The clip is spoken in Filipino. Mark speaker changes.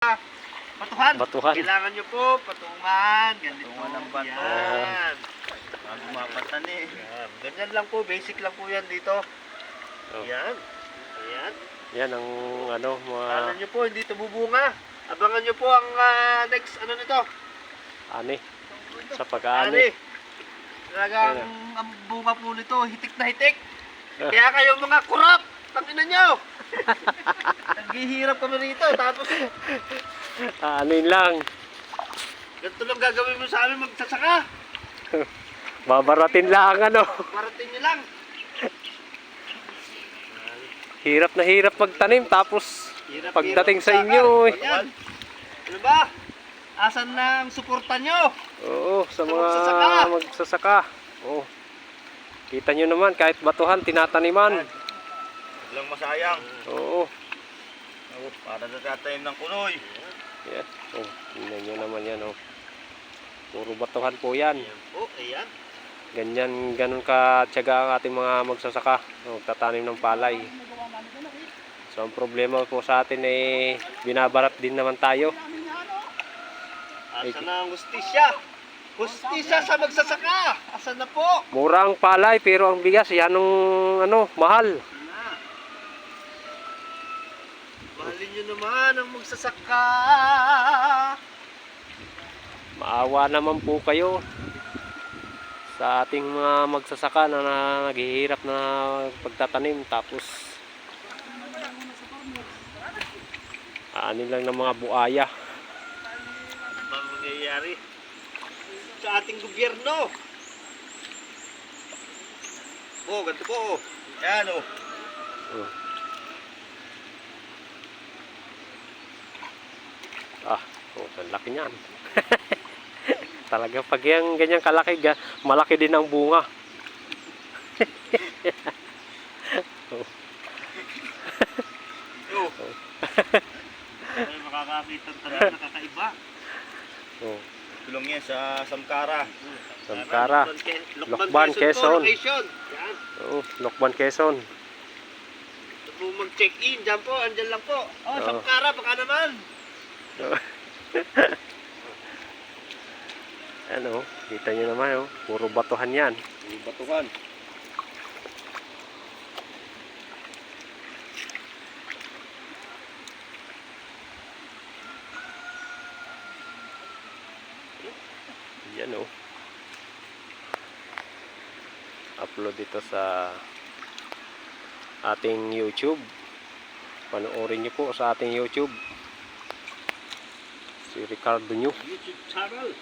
Speaker 1: Batuhan.
Speaker 2: Batuhan.
Speaker 1: Kailangan nyo po patungan. Ganito.
Speaker 3: Patungan ng bato.
Speaker 1: Yan.
Speaker 3: Bago mapatan eh.
Speaker 1: Yan. Ganyan lang po. Basic lang po yan dito.
Speaker 2: Oh.
Speaker 1: Yan. Ayan.
Speaker 2: Yan ang ano,
Speaker 1: Alam
Speaker 2: mga
Speaker 1: nyo po, hindi ito bubunga. Abangan nyo po ang next ano nito.
Speaker 2: ani sa pag-aani.
Speaker 1: Ani. Talagang ang bunga po nito, hitik na hitik. Kaya kayong mga kurap, tangina nyo. Naghihirap kami rito. Tapos,
Speaker 2: Aanin lang.
Speaker 1: ganito lang gagawin mo sa amin magsasaka.
Speaker 2: Babaratin lang ano.
Speaker 1: Parating nyo lang.
Speaker 2: Hirap na hirap magtanim tapos
Speaker 1: Hirap,
Speaker 2: pagdating
Speaker 1: hirap
Speaker 2: sa inyo eh.
Speaker 1: Ayan. Ano ba? Asan na ang suporta nyo?
Speaker 2: Oo, sa mga
Speaker 1: magsasaka.
Speaker 2: magsasaka. Oo. Kita nyo naman kahit batuhan tinataniman.
Speaker 3: Walang masayang.
Speaker 2: Oo.
Speaker 3: Oh, para natatanim ng kunoy.
Speaker 2: Yan. Oh, tingnan nyo naman yan oh. Puro batuhan po yan.
Speaker 1: Ayan po, ayan.
Speaker 2: Ganyan, ganun ka tiyaga ang ating mga magsasaka. Magtatanim ng palay. So ang problema po sa atin ay binabarat din naman tayo.
Speaker 1: Asan na ang hustisya? Hustisya sa magsasaka! Asan na po?
Speaker 2: Mura ang palay pero ang bigas yan ang ano, mahal.
Speaker 1: Mahalin nyo naman ang magsasaka.
Speaker 2: Maawa naman po kayo sa ating mga magsasaka na naghihirap na pagtatanim tapos aanin lang ng mga buaya.
Speaker 1: Ano bang mangyayari sa ating gobyerno? Oh, ganito po.
Speaker 3: Yan oh.
Speaker 2: Oh. Ah, oh, ang laki niyan. Talaga pag yung ganyan kalaki, malaki din ang bunga. Oh.
Speaker 1: Oh. Ay, makakakita talaga nakakaiba.
Speaker 2: Oh.
Speaker 3: Tulong yan sa Samkara.
Speaker 2: Samkara.
Speaker 1: Lokban,
Speaker 2: Quezon.
Speaker 1: Quezon. Yan.
Speaker 2: Oh, Lokban, Quezon.
Speaker 1: Ito po mag-check-in. Diyan po, andyan lang po. Oh,
Speaker 2: Oo.
Speaker 1: Samkara, baka naman.
Speaker 2: Ano, kita nyo naman oh, puro batuhan yan.
Speaker 3: Batuhan.
Speaker 2: Yan oh. Upload dito sa ating YouTube. Panoorin nyo po sa ating YouTube. Si Ricardo New.
Speaker 1: YouTube channel.